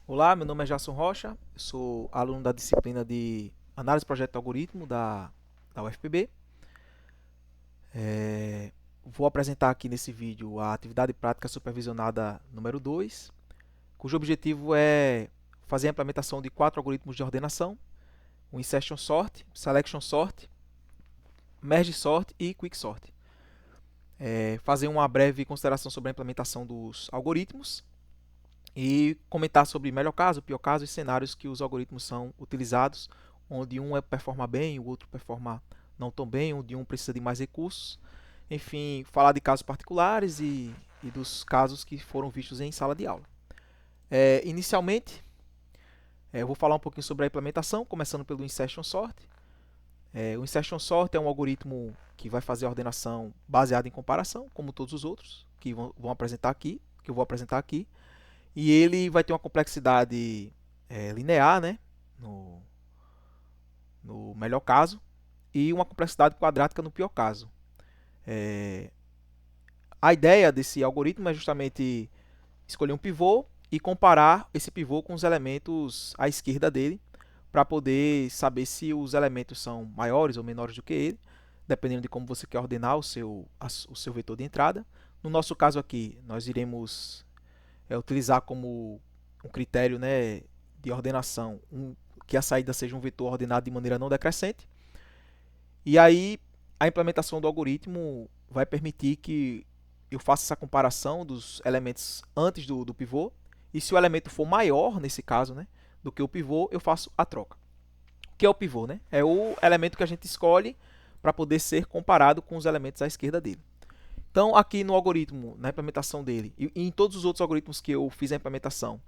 Olá, meu nome é Jason Rocha, eu sou aluno da disciplina de Análise de Projeto e Algoritmo da UFPB. Vou apresentar aqui nesse vídeo a atividade prática supervisionada número 2, cujo objetivo é fazer a implementação de 4 algoritmos de ordenação: o Insertion Sort, Selection Sort, Merge Sort e Quick Sort. Fazer uma breve consideração sobre a implementação dos algoritmos e comentar sobre melhor caso, pior caso e cenários que os algoritmos são utilizados, onde um performa bem, o outro performa não tão bem, onde um precisa de mais recursos. Enfim, falar de casos particulares e dos casos que foram vistos em sala de aula. Inicialmente, eu vou falar um pouquinho sobre a implementação, começando pelo Insertion Sort. O Insertion Sort é um algoritmo que vai fazer a ordenação baseada em comparação, como todos os outros que vão apresentar aqui, que eu vou apresentar aqui. E ele vai ter uma complexidade linear, né, no, no melhor caso, e uma complexidade quadrática no pior caso. A ideia desse algoritmo é justamente escolher um pivô e comparar esse pivô com os elementos à esquerda dele, para poder saber se os elementos são maiores ou menores do que ele, dependendo de como você quer ordenar o seu vetor de entrada. No nosso caso aqui, nós iremos utilizar como um critério, né, de ordenação que a saída seja um vetor ordenado de maneira não decrescente. E aí a implementação do algoritmo vai permitir que eu faça essa comparação dos elementos antes do pivô. E se o elemento for maior, nesse caso, né, do que o pivô, eu faço a troca. O que é o pivô? Né? É o elemento que a gente escolhe para poder ser comparado com os elementos à esquerda dele. Então, aqui no algoritmo, na implementação dele, e em todos os outros algoritmos que eu fiz a implementação,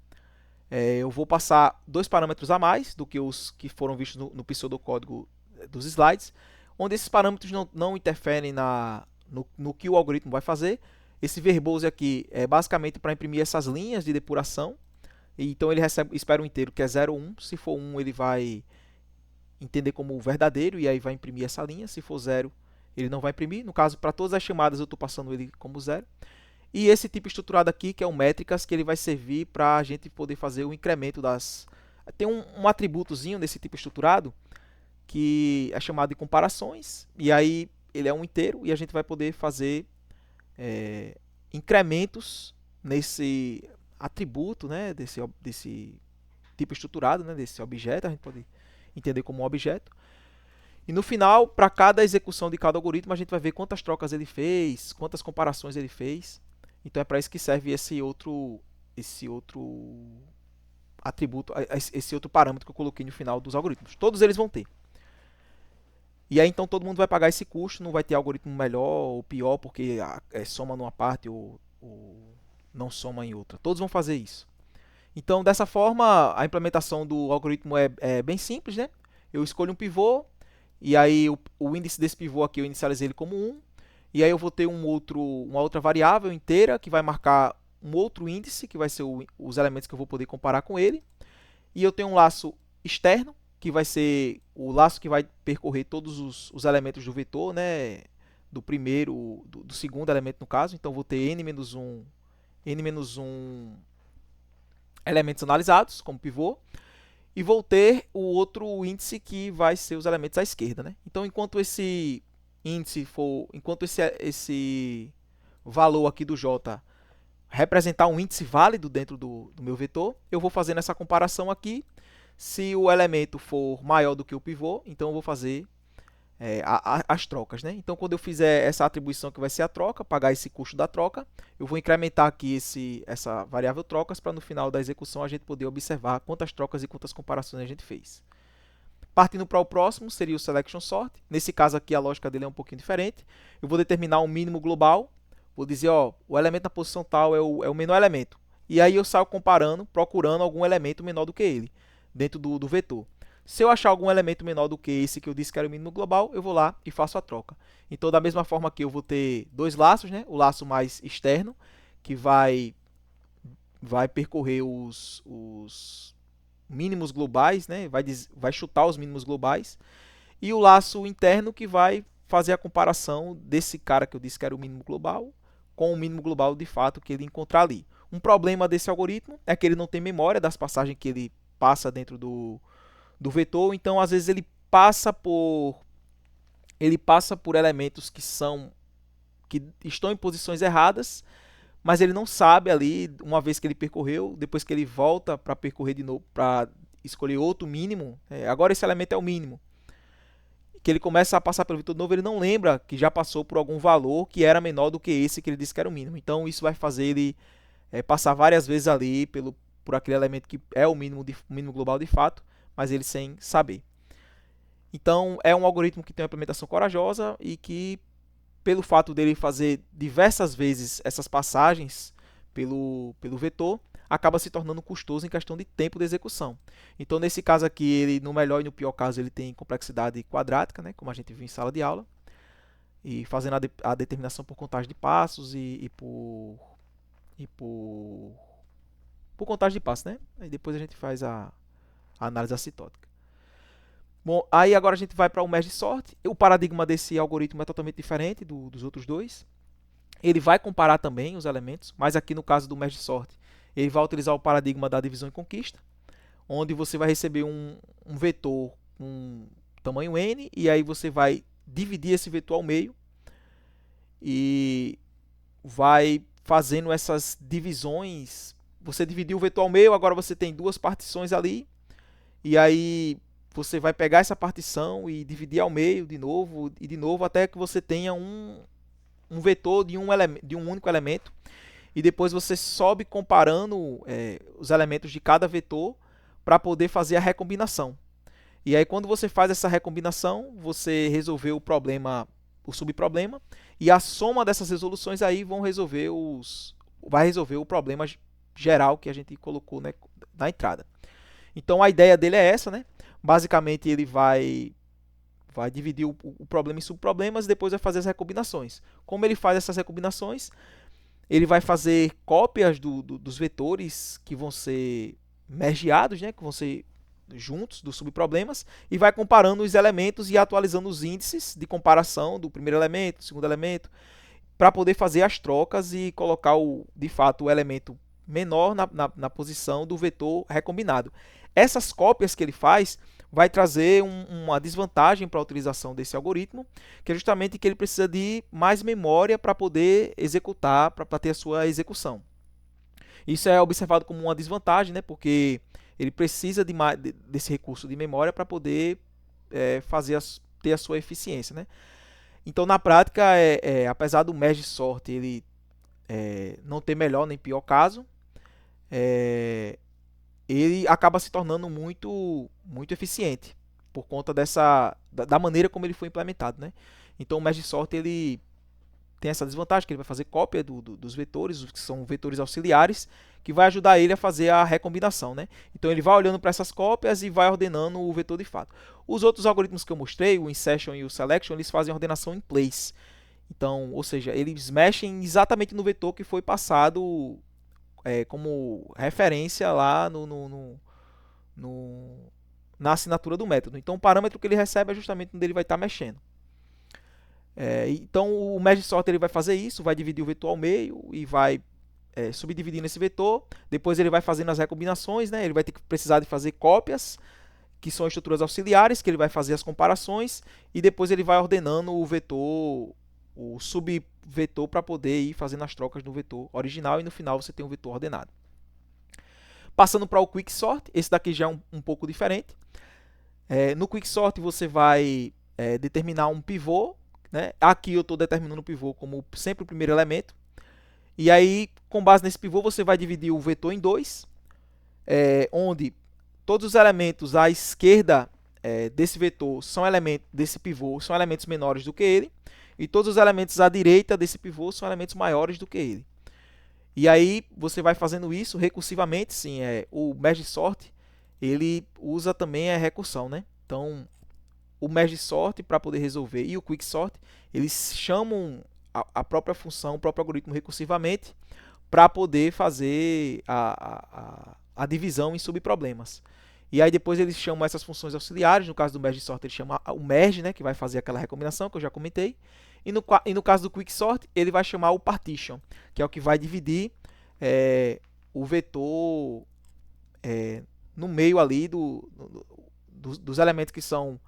eu vou passar dois parâmetros a mais do que os que foram vistos no pseudocódigo dos slides, onde esses parâmetros não interferem no que o algoritmo vai fazer. Esse verbose aqui é basicamente para imprimir essas linhas de depuração. Então ele espera um inteiro que é 0 ou 1. Se for 1, ele vai entender como verdadeiro e aí vai imprimir essa linha. Se for 0, ele não vai imprimir. No caso, para todas as chamadas, eu estou passando ele como 0. E esse tipo estruturado aqui, que é o métricas, que ele vai servir para a gente poder fazer o incremento das... Tem um atributozinho nesse tipo estruturado que é chamado de comparações, e aí ele é um inteiro e a gente vai poder fazer incrementos nesse atributo, né, desse tipo estruturado, né, desse objeto, a gente pode entender como um objeto. E no final, para cada execução de cada algoritmo, a gente vai ver quantas trocas ele fez, quantas comparações ele fez. Então é para isso que serve esse outro atributo, esse outro parâmetro que eu coloquei no final dos algoritmos. Todos eles vão ter. E aí então todo mundo vai pagar esse custo, não vai ter algoritmo melhor ou pior porque soma numa parte ou não soma em outra. Todos vão fazer isso. Então dessa forma a implementação do algoritmo é bem simples, né? Eu escolho um pivô e aí o índice desse pivô aqui eu inicializei ele como 1. E aí eu vou ter uma outra variável inteira que vai marcar um outro índice, que vai ser os elementos que eu vou poder comparar com ele. E eu tenho um laço externo, que vai ser o laço que vai percorrer todos os elementos do vetor, né? Do primeiro, do segundo elemento no caso. Então vou ter n-1 elementos analisados como pivô. E vou ter o outro índice que vai ser os elementos à esquerda, né? Então enquanto esse esse valor aqui do J representar um índice válido dentro do meu vetor, eu vou fazendo essa comparação aqui. Se o elemento for maior do que o pivô, então eu vou fazer as trocas, né? Então quando eu fizer essa atribuição que vai ser a troca, pagar esse custo da troca, eu vou incrementar aqui essa variável trocas para no final da execução a gente poder observar quantas trocas e quantas comparações a gente fez. Partindo para o próximo, seria o Selection Sort. Nesse caso aqui, a lógica dele é um pouquinho diferente. Eu vou determinar um mínimo global. Vou dizer, ó, o elemento na posição tal é o menor elemento. E aí eu saio comparando, procurando algum elemento menor do que ele, dentro do vetor. Se eu achar algum elemento menor do que esse que eu disse que era o mínimo global, eu vou lá e faço a troca. Então, da mesma forma que eu vou ter dois laços, né? O laço mais externo, que vai percorrer os mínimos globais, né? Vai chutar os mínimos globais. E o laço interno que vai fazer a comparação desse cara que eu disse que era o mínimo global com o mínimo global de fato que ele encontrar ali. Um problema desse algoritmo é que ele não tem memória das passagens que ele passa dentro do vetor, então às vezes ele passa por elementos que estão em posições erradas, mas ele não sabe ali, uma vez que ele percorreu, depois que ele volta para percorrer de novo, para escolher outro mínimo, agora esse elemento é o mínimo, que ele começa a passar pelo vetor novo, ele não lembra que já passou por algum valor que era menor do que esse que ele disse que era o mínimo. Então isso vai fazer ele passar várias vezes ali por aquele elemento que é o mínimo global de fato, mas ele sem saber. Então é um algoritmo que tem uma implementação corajosa e que, pelo fato dele fazer diversas vezes essas passagens pelo vetor, acaba se tornando custoso em questão de tempo de execução. Então, nesse caso aqui, ele no melhor e no pior caso, ele tem complexidade quadrática, né, como a gente viu em sala de aula, e fazendo a determinação por contagem de passos e por contagem de passos, né? Aí depois a gente faz a análise assintótica. Bom, aí agora a gente vai para o merge sort. O paradigma desse algoritmo é totalmente diferente dos outros dois. Ele vai comparar também os elementos, mas aqui no caso do merge sort, ele vai utilizar o paradigma da divisão e conquista, onde você vai receber um vetor com tamanho n, e aí você vai dividir esse vetor ao meio e vai fazendo essas divisões. Você dividiu o vetor ao meio, agora você tem duas partições ali, e aí você vai pegar essa partição e dividir ao meio de novo, até que você tenha um vetor de um único elemento, e depois você sobe comparando os elementos de cada vetor para poder fazer a recombinação. E aí quando você faz essa recombinação, você resolveu o subproblema, e a soma dessas resoluções aí vai resolver o problema geral que a gente colocou, né, na entrada. Então a ideia dele é essa, né? Basicamente ele vai dividir o problema em subproblemas e depois vai fazer as recombinações. Como ele faz essas recombinações? Ele vai fazer cópias dos vetores que vão ser mergeados, né, que vão ser juntos dos subproblemas, e vai comparando os elementos e atualizando os índices de comparação do primeiro elemento, do segundo elemento, para poder fazer as trocas e colocar de fato o elemento menor na posição do vetor recombinado. Essas cópias que ele faz vai trazer uma desvantagem para a utilização desse algoritmo, que é justamente que ele precisa de mais memória para poder executar, para ter a sua execução. Isso é observado como uma desvantagem, né, porque ele precisa desse recurso de memória para poder ter a sua eficiência, né? Então, na prática, apesar do merge sort ele não ter melhor nem pior caso, ele acaba se tornando muito eficiente por conta da maneira como ele foi implementado, né? Então o merge sort ele tem essa desvantagem, que ele vai fazer cópia dos vetores, que são vetores auxiliares, que vai ajudar ele a fazer a recombinação, né? Então ele vai olhando para essas cópias e vai ordenando o vetor de fato. Os outros algoritmos que eu mostrei, o insertion e o selection, eles fazem a ordenação em place. Então, ou seja, eles mexem exatamente no vetor que foi passado como referência lá na assinatura do método. Então o parâmetro que ele recebe é justamente onde ele vai estar mexendo. Então o merge sort ele vai fazer isso, vai dividir o vetor ao meio e vai subdividindo esse vetor. Depois ele vai fazendo as recombinações, né? Ele vai ter que precisar de fazer cópias, que são estruturas auxiliares, que ele vai fazer as comparações, e depois ele vai ordenando o subvetor para poder ir fazendo as trocas no vetor original, e no final você tem um vetor ordenado. Passando para o quicksort, esse daqui já é um pouco diferente. No quicksort você vai determinar um pivô, né? Aqui eu estou determinando o pivô como sempre o primeiro elemento, e aí com base nesse pivô você vai dividir o vetor em dois, onde todos os elementos à esquerda desse vetor desse pivô são elementos menores do que ele, e todos os elementos à direita desse pivô são elementos maiores do que ele. E aí você vai fazendo isso recursivamente. Sim, o merge sort ele usa também a recursão, né? Então o merge sort para poder resolver e o quicksort eles chamam a própria função, o próprio algoritmo recursivamente para poder fazer a divisão em subproblemas. E aí depois eles chamam essas funções auxiliares. No caso do merge sort ele chama o merge, né, que vai fazer aquela recombinação que eu já comentei. E no caso do quicksort ele vai chamar o partition, que é o que vai dividir o vetor no meio ali dos elementos que são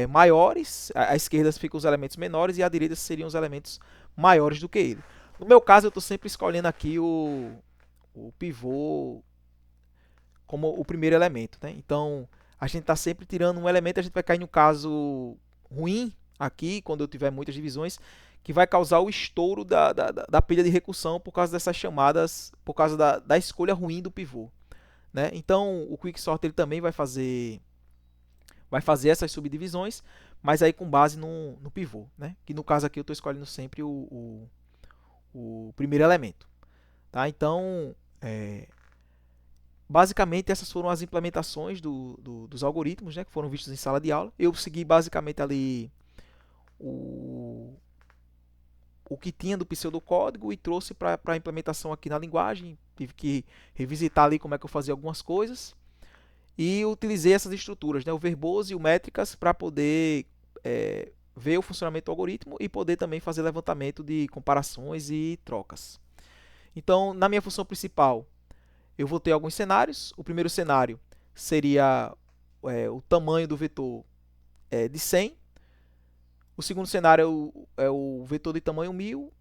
maiores. À esquerda ficam os elementos menores e à direita seriam os elementos maiores do que ele. No meu caso, eu estou sempre escolhendo aqui o pivô como o primeiro elemento, né? Então, a gente está sempre tirando um elemento, a gente vai cair no caso ruim aqui, quando eu tiver muitas divisões, que vai causar o estouro da pilha de recursão por causa dessas chamadas, por causa da escolha ruim do pivô, né? Então, o Quicksort ele também vai fazer essas subdivisões, mas aí com base no pivô, né? Que no caso aqui eu estou escolhendo sempre o primeiro elemento, tá? Então, basicamente essas foram as implementações dos algoritmos, né, que foram vistos em sala de aula. Eu segui basicamente ali o que tinha do pseudocódigo e trouxe para a implementação aqui na linguagem. Tive que revisitar ali como é que eu fazia algumas coisas e utilizei essas estruturas, né, o verbose e o métricas, para poder ver o funcionamento do algoritmo e poder também fazer levantamento de comparações e trocas. Então, na minha função principal, eu vou ter alguns cenários. O primeiro cenário seria o tamanho do vetor de 100. O segundo cenário é o vetor de tamanho 1000,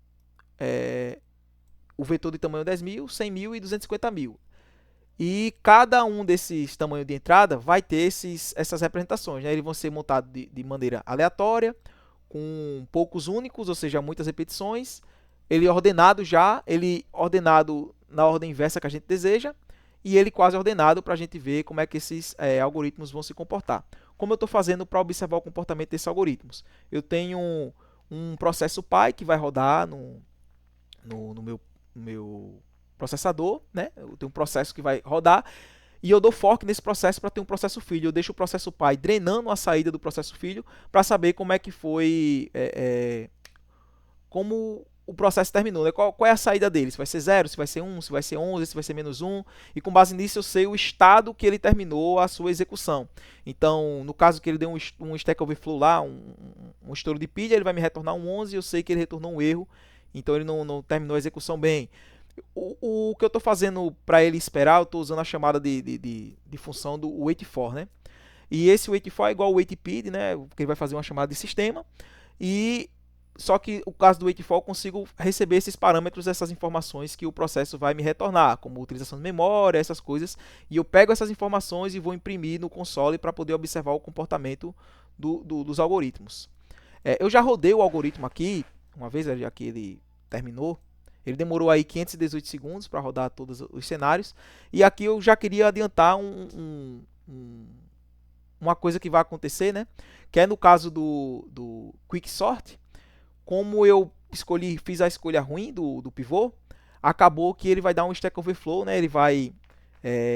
o vetor de tamanho 10.000, 100.000 e 250.000. E cada um desses tamanhos de entrada vai ter essas representações, né? Eles vão ser montados de maneira aleatória, com poucos únicos, ou seja, muitas repetições. Ele ordenado na ordem inversa que a gente deseja, e ele quase ordenado para a gente ver como é que esses algoritmos vão se comportar. Como eu estou fazendo para observar o comportamento desses algoritmos? Eu tenho um processo Pi que vai rodar no meu processador, né? Eu tenho um processo que vai rodar e eu dou fork nesse processo para ter um processo filho. Eu deixo o processo pai drenando a saída do processo filho para saber como é que foi, como o processo terminou, né? Qual é a saída dele? Se vai ser 0, se vai ser 1, se vai ser 11, se vai ser menos 1. E com base nisso eu sei o estado que ele terminou a sua execução. Então, no caso que ele deu um Stack Overflow lá, um estouro de pilha, ele vai me retornar um 11 e eu sei que ele retornou um erro. Então ele não terminou a execução bem. O que eu estou fazendo para ele esperar, eu estou usando a chamada de função do wait for, né? E esse wait for é igual ao waitpid, né? Porque ele vai fazer uma chamada de sistema. E só que o caso do wait for eu consigo receber esses parâmetros, essas informações que o processo vai me retornar, como utilização de memória, essas coisas. E eu pego essas informações e vou imprimir no console para poder observar o comportamento dos algoritmos. Eu já rodei o algoritmo aqui, uma vez, já que ele terminou. Ele demorou aí 518 segundos para rodar todos os cenários. E aqui eu já queria adiantar uma coisa que vai acontecer, né? Que é no caso do Quicksort. Como eu fiz a escolha ruim do pivô, acabou que ele vai dar um Stack Overflow, né? Ele vai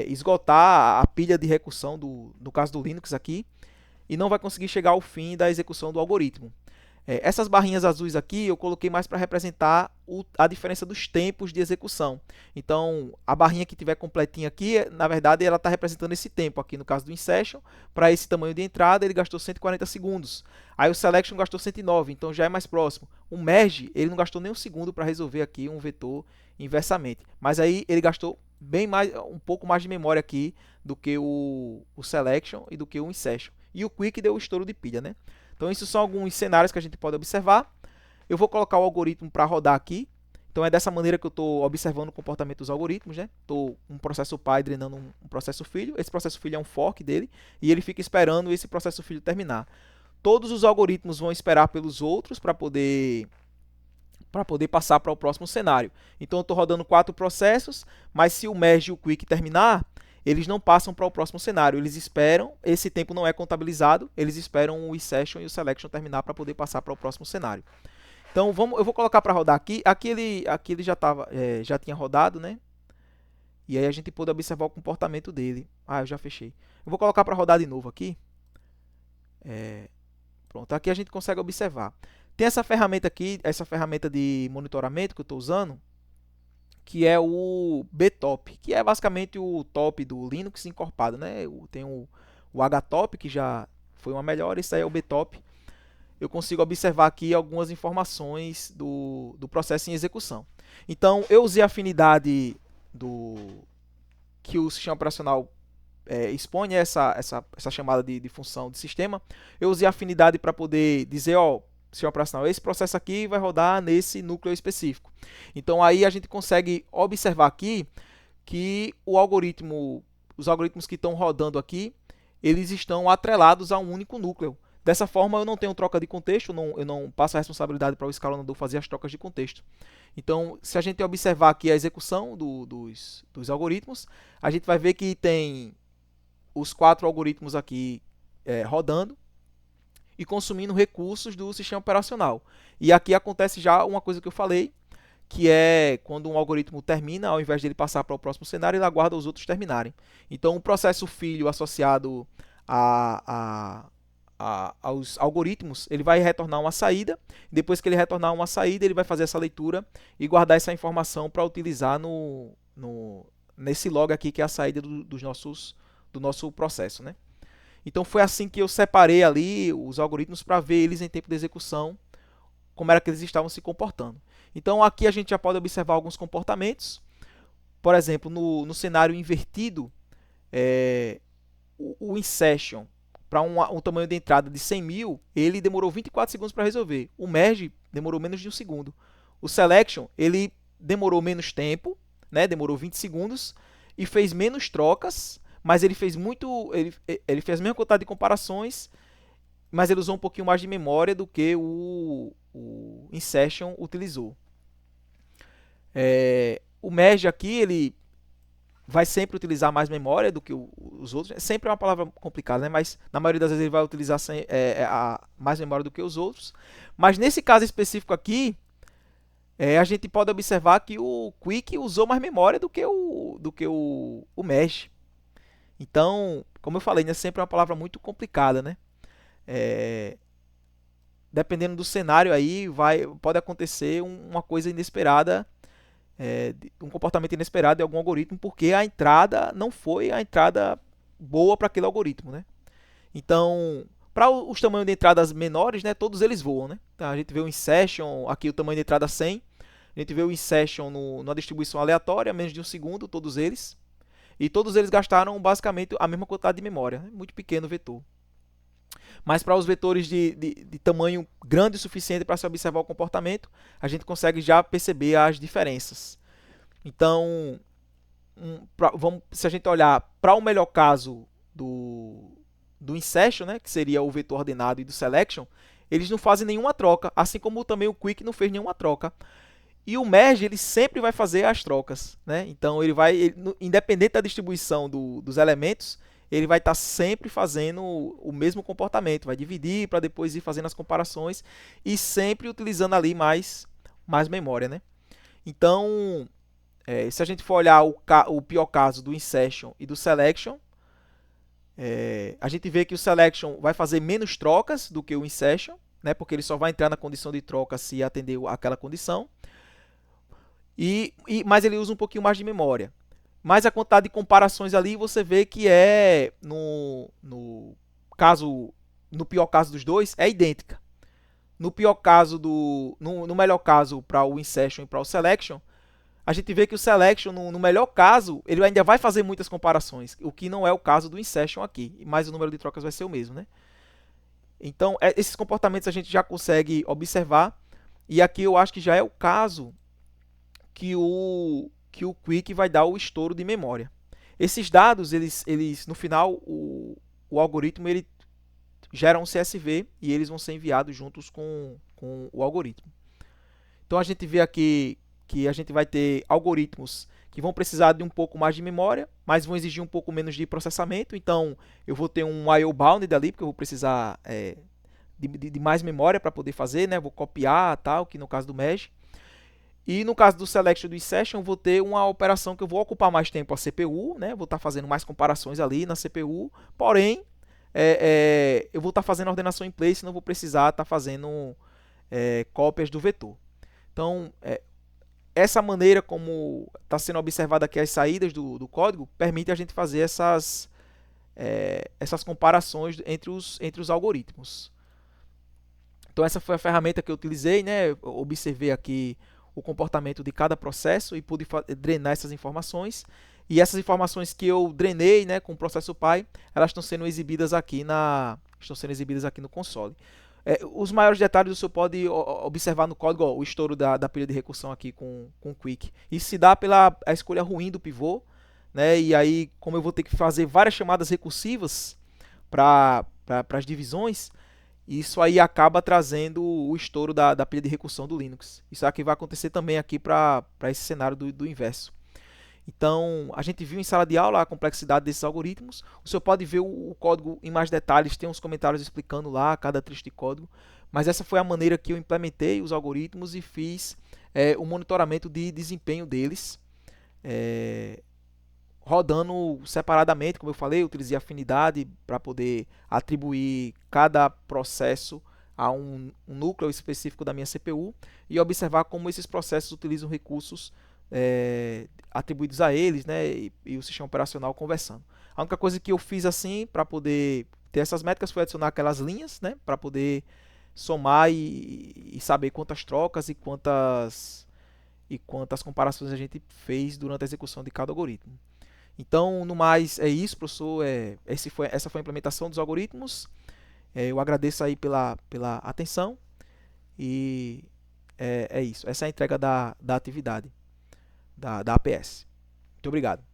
esgotar a pilha de recursão no caso do Linux aqui e não vai conseguir chegar ao fim da execução do algoritmo. Essas barrinhas azuis aqui eu coloquei mais para representar a diferença dos tempos de execução. Então, a barrinha que tiver completinha aqui, na verdade, ela está representando esse tempo. Aqui no caso do Insertion, para esse tamanho de entrada, ele gastou 140 segundos. Aí o Selection gastou 109, então já é mais próximo. O Merge, ele não gastou nem um segundo para resolver aqui um vetor inversamente. Mas aí ele gastou um pouco mais de memória aqui do que o Selection e do que o Insertion. E o Quick deu o estouro de pilha, né? Então, esses são alguns cenários que a gente pode observar. Eu vou colocar o algoritmo para rodar aqui. Então, é dessa maneira que eu estou observando o comportamento dos algoritmos, né? Estou um processo pai drenando um processo filho. Esse processo filho é um fork dele e ele fica esperando esse processo filho terminar. Todos os algoritmos vão esperar pelos outros para poder passar para o próximo cenário. Então, eu estou rodando 4 processos, mas se o merge e o quick terminar, eles não passam para o próximo cenário, eles esperam, esse tempo não é contabilizado, eles esperam o Insertion e o Selection terminar para poder passar para o próximo cenário. Então eu vou colocar para rodar aqui, aqui ele já tinha rodado, né? E aí a gente pôde observar o comportamento dele. Eu já fechei. Eu vou colocar para rodar de novo aqui. Pronto, aqui a gente consegue observar. Tem essa ferramenta aqui, essa ferramenta de monitoramento que eu estou usando, que é o btop, que é basicamente o top do Linux encorpado, né? Tem o htop, que já foi uma melhora, esse aí é o btop. Eu consigo observar aqui algumas informações do processo em execução. Então, eu usei a afinidade do que o sistema operacional expõe essa chamada de função de sistema. Eu usei a afinidade para poder dizer, ó, sistema operacional, esse processo aqui vai rodar nesse núcleo específico. Então, aí a gente consegue observar aqui que os algoritmos que estão rodando aqui, eles estão atrelados a um único núcleo. Dessa forma, eu não tenho troca de contexto, eu não passo a responsabilidade para o escalonador fazer as trocas de contexto. Então, se a gente observar aqui a execução dos algoritmos, a gente vai ver que tem os 4 algoritmos aqui rodando e consumindo recursos do sistema operacional. E aqui acontece já uma coisa que eu falei, que é quando um algoritmo termina, ao invés de ele passar para o próximo cenário, ele aguarda os outros terminarem. Então, o processo filho associado aos algoritmos, ele vai retornar uma saída. Depois que ele retornar uma saída, ele vai fazer essa leitura e guardar essa informação para utilizar nesse log aqui, que é a saída do nosso processo, né? Então, foi assim que eu separei ali os algoritmos para ver eles em tempo de execução, como era que eles estavam se comportando. Então, aqui a gente já pode observar alguns comportamentos. Por exemplo, no cenário invertido, o insertion para um tamanho de entrada de 100 mil, ele demorou 24 segundos para resolver. O merge demorou menos de 1 segundo. O selection, ele demorou menos tempo, né? Demorou 20 segundos e fez menos trocas, mas ele fez ele fez a mesma quantidade de comparações, mas ele usou um pouquinho mais de memória do que o insertion utilizou. O merge aqui, ele vai sempre utilizar mais memória do que os outros. Sempre é uma palavra complicada, né? Mas na maioria das vezes ele vai utilizar mais memória do que os outros. Mas nesse caso específico aqui, a gente pode observar que o quick usou mais memória do que o merge. Então, como eu falei, né? Sempre é uma palavra muito complicada, né? Dependendo do cenário aí, pode acontecer uma coisa inesperada, um comportamento inesperado de algum algoritmo, porque a entrada não foi a entrada boa para aquele algoritmo, né? Então, para os tamanhos de entradas menores, né, todos eles voam, né? Então, a gente vê o insertion, aqui o tamanho de entrada 100, a gente vê o insertion numa distribuição aleatória, menos de 1 segundo, todos eles. E todos eles gastaram basicamente a mesma quantidade de memória, né? Muito pequeno o vetor. Mas para os vetores de tamanho grande o suficiente para se observar o comportamento, a gente consegue já perceber as diferenças. Então, se a gente olhar para o melhor caso do insertion, né, que seria o vetor ordenado, e do selection, eles não fazem nenhuma troca, assim como também o quick não fez nenhuma troca. E o merge, ele sempre vai fazer as trocas, né? Então, independente da distribuição dos elementos, ele vai estar sempre fazendo o mesmo comportamento, vai dividir para depois ir fazendo as comparações e sempre utilizando ali mais memória, né? Então, se a gente for olhar o pior caso do insertion e do selection, a gente vê que o selection vai fazer menos trocas do que o insertion, né? Porque ele só vai entrar na condição de troca se atender aquela condição. Mas ele usa um pouquinho mais de memória. Mas a quantidade de comparações ali você vê que no pior caso dos dois, é idêntica. No melhor caso para o insertion e para o selection, a gente vê que o selection, no melhor caso, ele ainda vai fazer muitas comparações, o que não é o caso do insertion aqui, mas o número de trocas vai ser o mesmo, né? Então, esses comportamentos a gente já consegue observar, e aqui eu acho que já é o caso que o quick vai dar o estouro de memória. Esses dados, eles no final, o algoritmo ele gera um CSV e eles vão ser enviados juntos com o algoritmo. Então a gente vê aqui que a gente vai ter algoritmos que vão precisar de um pouco mais de memória, mas vão exigir um pouco menos de processamento. Então eu vou ter um I/O bounded ali, porque eu vou precisar de mais memória para poder fazer, né? Vou copiar, tal, que no caso do mesh. E no caso do selection e do insertion, eu vou ter uma operação que eu vou ocupar mais tempo a CPU, né? Vou estar fazendo mais comparações ali na CPU, porém, eu vou estar fazendo a ordenação em place, não vou precisar estar fazendo cópias do vetor. Então, essa maneira como está sendo observada aqui as saídas do código, permite a gente fazer essas comparações entre os algoritmos. Então, essa foi a ferramenta que eu utilizei, né? Eu observei aqui o comportamento de cada processo e pude drenar essas informações. E essas informações que eu drenei, né, com o processo Pi, elas estão sendo exibidas aqui no console. Os maiores detalhes você pode observar no código, ó, o estouro da pilha de recursão aqui com Quick. Isso se dá pela a escolha ruim do pivô, né? E aí, como eu vou ter que fazer várias chamadas recursivas para as divisões, isso aí acaba trazendo o estouro da pilha de recursão do Linux. Isso aqui vai acontecer também aqui para esse cenário do inverso. Então, a gente viu em sala de aula a complexidade desses algoritmos. O senhor pode ver o código em mais detalhes, tem uns comentários explicando lá cada trecho de código. Mas essa foi a maneira que eu implementei os algoritmos e fiz o monitoramento de desempenho deles, rodando separadamente, como eu falei, eu utilizei afinidade para poder atribuir cada processo a um núcleo específico da minha CPU e observar como esses processos utilizam recursos atribuídos a eles, né, e o sistema operacional conversando. A única coisa que eu fiz assim para poder ter essas métricas foi adicionar aquelas linhas, né, para poder somar e saber quantas trocas e quantas comparações a gente fez durante a execução de cada algoritmo. Então, no mais, é isso, professor. Essa foi a implementação dos algoritmos. Eu agradeço aí pela atenção e é isso. Essa é a entrega da atividade da APS. Muito obrigado.